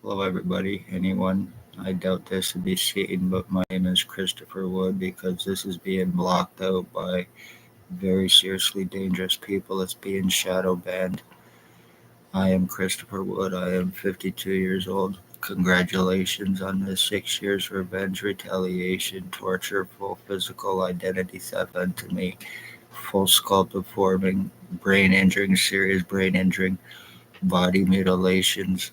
Hello, everybody, anyone. I doubt this would be seen, but my name is Christopher Wood because this is being blocked out by very seriously dangerous people. It's being shadow banned. I am Christopher Wood. I am 52 years old. Congratulations on the 6 years revenge, retaliation, torture, full physical identity theft done to me, full skull deforming, brain injuring, serious brain injuring, body mutilations,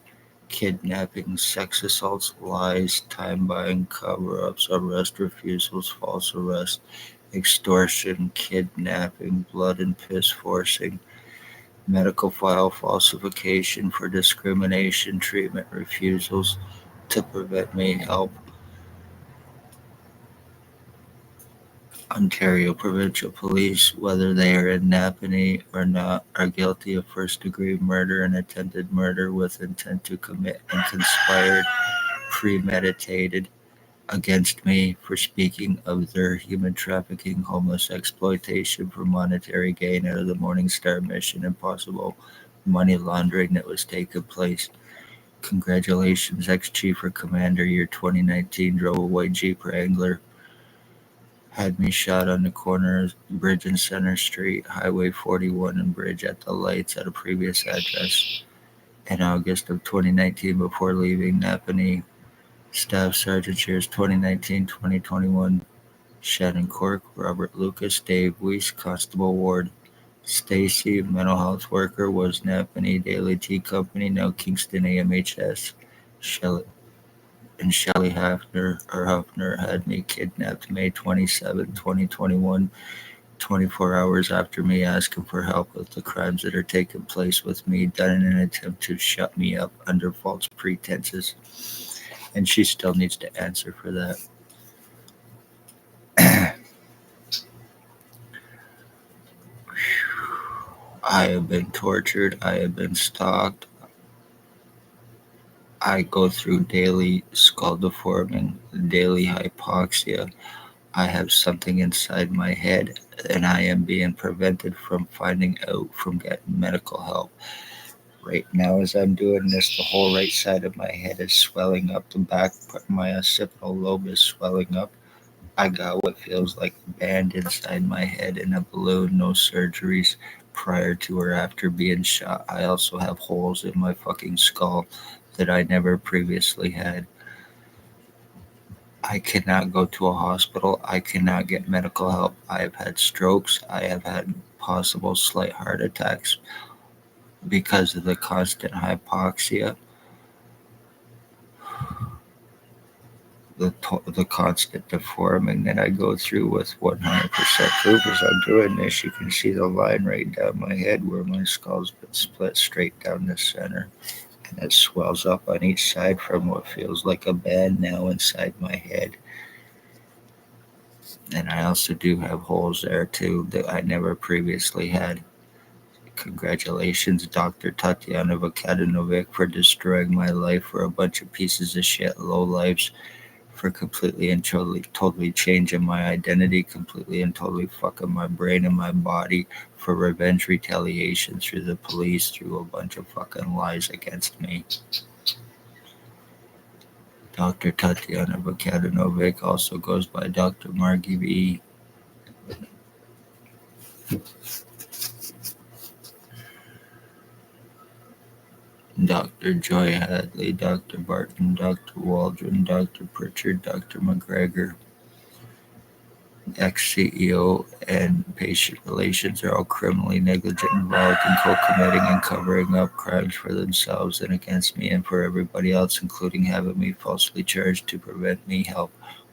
kidnapping, sex assaults, lies, time buying, cover ups, arrest refusals, false arrest, extortion, kidnapping, blood and piss forcing, medical file falsification for discrimination, treatment refusals to prevent me help. Ontario provincial police, whether they are in Napanee or not, are guilty of first-degree murder and attempted murder with intent to commit and conspired, premeditated against me for speaking of their human trafficking, homeless exploitation for monetary gain out of the Morning Star mission and possible money laundering that was taking place. Congratulations, ex-chief or commander, year 2019, drove a white Jeep Wrangler, had me shot on the corner of Bridge and Center Street, Highway 41 and Bridge at the lights at a previous address in August of 2019 before leaving Napanee. Staff Sergeant Years 2019-2021, Shannon Cork, Robert Lucas, Dave Weiss, Constable Ward, Stacy, mental health worker, was Napanee Daily Tea Company, now Kingston AMHS. Shelley Hafner had me kidnapped May 27, 2021, 24 hours after me asking for help with the crimes that are taking place with me, done in an attempt to shut me up under false pretenses. And she still needs to answer for that. I have been tortured. I have been stalked. I go through daily skull deforming, daily hypoxia. I have something inside my head, and I am being prevented from finding out from getting medical help. Right now, as I'm doing this, the whole right side of my head is swelling up. The back part of my occipital lobe is swelling up. I got what feels like a band inside my head and a balloon, no surgeries prior to or after being shot. I also have holes in my fucking skull that I never previously had. I cannot go to a hospital. I cannot get medical help. I have had strokes. I have had possible slight heart attacks because of the constant hypoxia. The constant deforming that I go through with 100% proof as I'm doing this. You can see the line right down my head where my skull's been split straight down the center. And it swells up on each side from what feels like a band now inside my head. And I also do have holes there too that I never previously had. Congratulations, Dr. Tatiana Vukadinovic, for destroying my life for a bunch of pieces of shit, low lives, for completely and totally changing my identity, completely and totally fucking my brain and my body, for revenge, retaliation through the police, through a bunch of fucking lies against me. Dr. Tatiana Vukadinovic also goes by Dr. Margie B. Dr. Joy Hadley, Dr. Barton, Dr. Waldron, Dr. Pritchard, Dr. McGregor, ex-CEO and patient relations are all criminally negligent, involved in co-committing and covering up crimes for themselves and against me and for everybody else, including having me falsely charged to prevent me help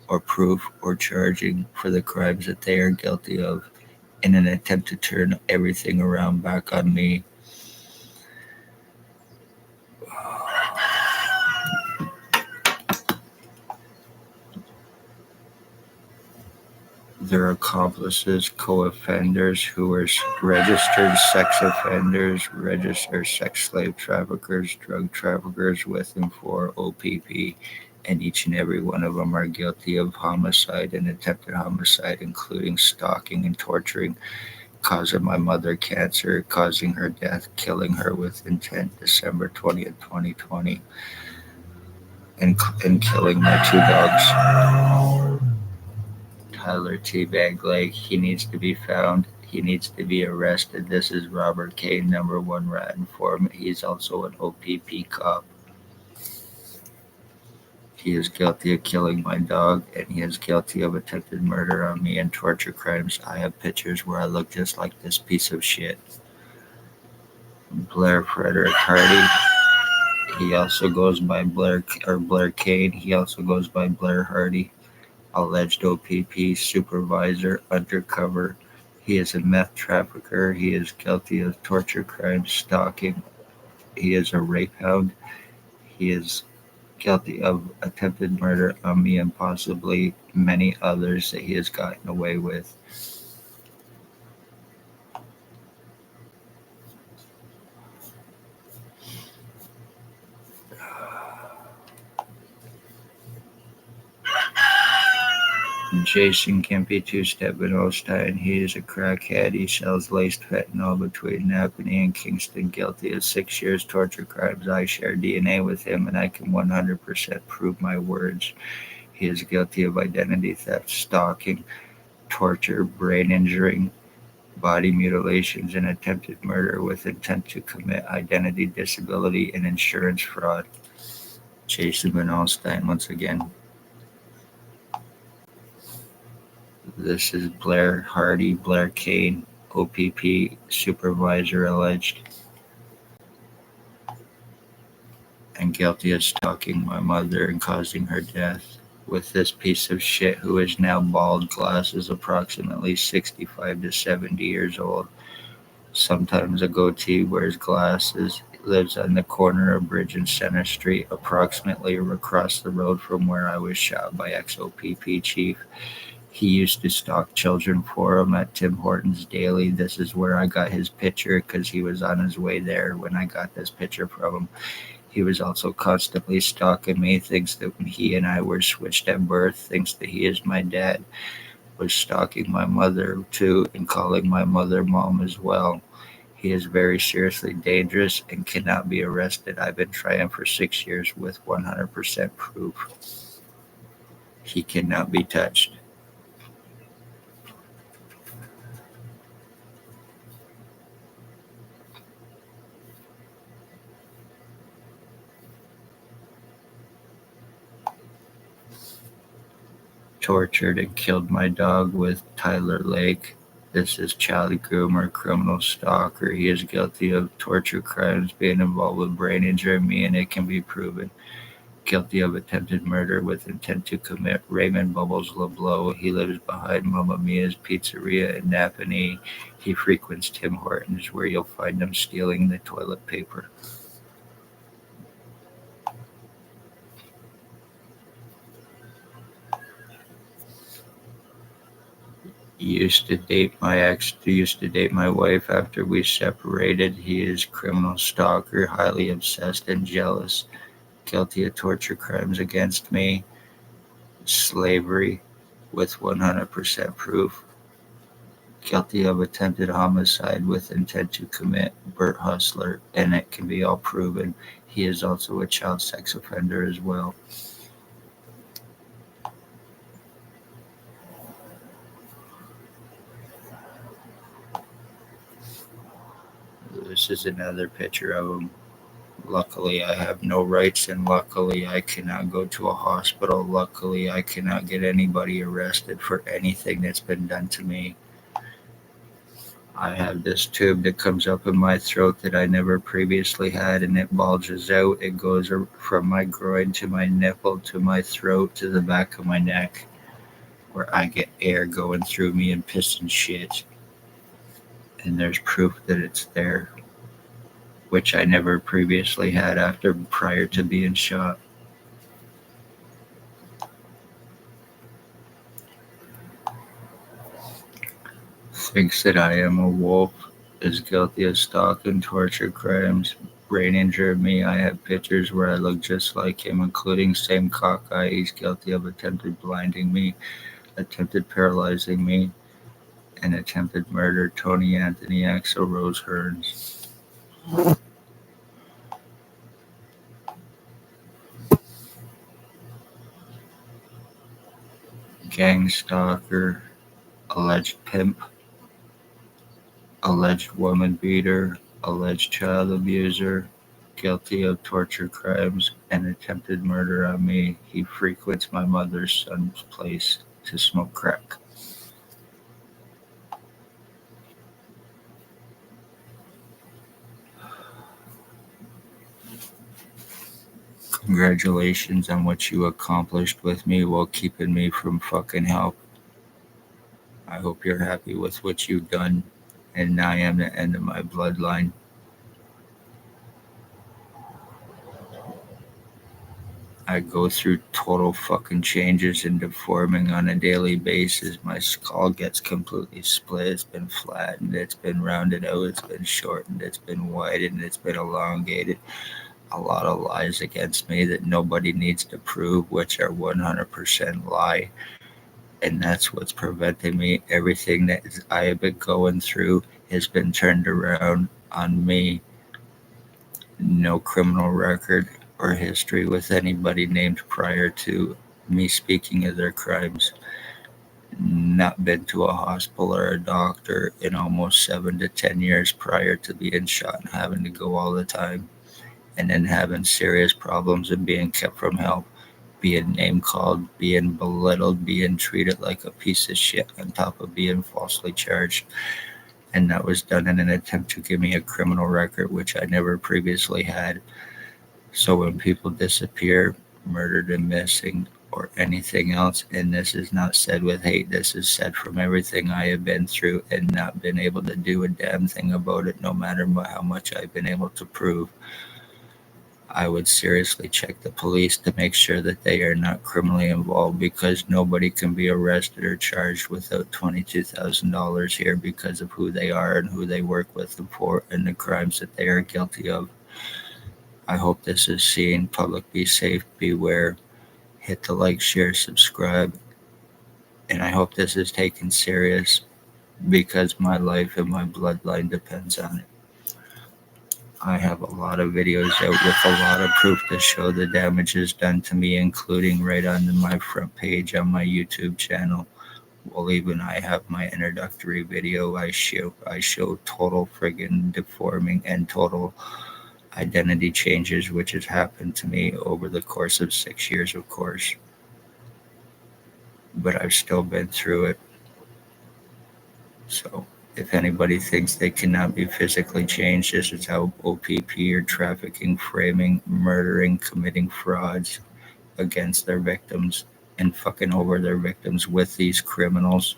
or proof or charging for the crimes that they are guilty of in an attempt to turn everything around back on me. Their accomplices, co-offenders who are registered sex offenders, registered sex slave traffickers, drug traffickers with and for OPP, and each and every one of them are guilty of homicide and attempted homicide, including stalking and torturing, causing my mother cancer, causing her death, killing her with intent, December 20th, 2020. and killing my two dogs. Tyler Teabag Lake, he needs to be found. He needs to be arrested. This is Robert Kane, #1 rat informant. He's also an OPP cop. He is guilty of killing my dog, and he is guilty of attempted murder on me and torture crimes. I have pictures where I look just like this piece of shit. Blair Frederick Hardy. He also goes by Blair Kane. He also goes by Blair Hardy. Alleged OPP supervisor undercover. He is a meth trafficker. He is guilty of torture crimes, stalking. He is a rape hound. He is guilty of attempted murder on me and possibly many others that he has gotten away with. Jason Kempe, two-step in Osteen. He is a crackhead. He sells laced fentanyl between Napanee and Kingston. Guilty of 6 years torture crimes. I share DNA with him, and I can 100% prove my words. He is guilty of identity theft, stalking, torture, brain injuring, body mutilations, and attempted murder with intent to commit identity disability and insurance fraud. Jason Van Alstyne once again. This is Blair Hardy, Blair Kane, OPP supervisor alleged, and guilty of stalking my mother and causing her death with this piece of shit who is now bald, glasses, approximately 65 to 70 years old, sometimes a goatee, wears glasses, lives on the corner of Bridge and Center Street, approximately across the road from where I was shot by ex-OPP chief. He used to stalk children for him at Tim Hortons daily. This is where I got his picture because he was on his way there when I got this picture from him. He was also constantly stalking me, thinks that when he and I were switched at birth, thinks that he is my dad, was stalking my mother too and calling my mother mom as well. He is very seriously dangerous and cannot be arrested. I've been trying for 6 years with 100% proof. He cannot be touched. Tortured and killed my dog with Tyler Lake. This is child groomer, criminal stalker. He is guilty of torture crimes, being involved with brain injury me, and it can be proven. Guilty of attempted murder with intent to commit. Raymond Bubbles LeBlanc. He lives behind Mamma Mia's Pizzeria in Napanee. He frequents Tim Hortons, where you'll find him stealing the toilet paper. Used to date my wife after we separated. He is criminal stalker, highly obsessed and jealous. Guilty of torture crimes against me. Slavery with 100% proof. Guilty of attempted homicide with intent to commit. Bert Hustler, and it can be all proven. He is also a child sex offender as well. This is another picture of him. Luckily, I have no rights, and luckily, I cannot go to a hospital. Luckily, I cannot get anybody arrested for anything that's been done to me. I have this tube that comes up in my throat that I never previously had, and it bulges out. It goes from my groin to my nipple to my throat to the back of my neck, where I get air going through me and piss and shit. And there's proof that it's there, which I never previously had prior to being shot. Thinks that I am a wolf, is guilty of stalking, torture crimes, brain injured me. I have pictures where I look just like him, including same cockeye. He's guilty of attempted blinding me, attempted paralyzing me, and attempted murder. Tony Anthony Axel Rose Hearns. gang stalker, alleged pimp, alleged woman beater, alleged child abuser, guilty of torture crimes and attempted murder on me. He frequents my mother's son's place to smoke crack. Congratulations on what you accomplished with me while keeping me from fucking help. I hope you're happy with what you've done, and I am the end of my bloodline. I go through total fucking changes and deforming on a daily basis. My skull gets completely split. It's been flattened. It's been rounded out. It's been shortened. It's been widened. It's been elongated. A lot of lies against me that nobody needs to prove, which are 100% lie. And that's what's preventing me. Everything that I have been going through has been turned around on me. No criminal record or history with anybody named prior to me speaking of their crimes. Not been to a hospital or a doctor in almost 7 to 10 years prior to being shot and having to go all the time. And then having serious problems and being kept from help, being name called, being belittled, being treated like a piece of shit on top of being falsely charged. And that was done in an attempt to give me a criminal record, which I never previously had. So when people disappear, murdered and missing, or anything else, and this is not said with hate, this is said from everything I have been through and not been able to do a damn thing about it, no matter how much I've been able to prove. I would seriously check the police to make sure that they are not criminally involved, because nobody can be arrested or charged without $22,000 here because of who they are and who they work with and for and the crimes that they are guilty of. I hope this is seen. Public, be safe, beware. Hit the like, share, subscribe. And I hope this is taken serious, because my life and my bloodline depends on it. I have a lot of videos out with a lot of proof to show the damages done to me, including right on my front page on my YouTube channel. Well, even I have my introductory video. I show total friggin' deforming and total identity changes, which has happened to me over the course of 6 years, of course. But I've still been through it. So if anybody thinks they cannot be physically changed, this is how OPP or trafficking, framing, murdering, committing frauds against their victims and fucking over their victims with these criminals.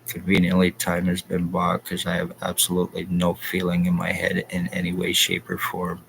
Conveniently, time has been bought because I have absolutely no feeling in my head in any way, shape, or form.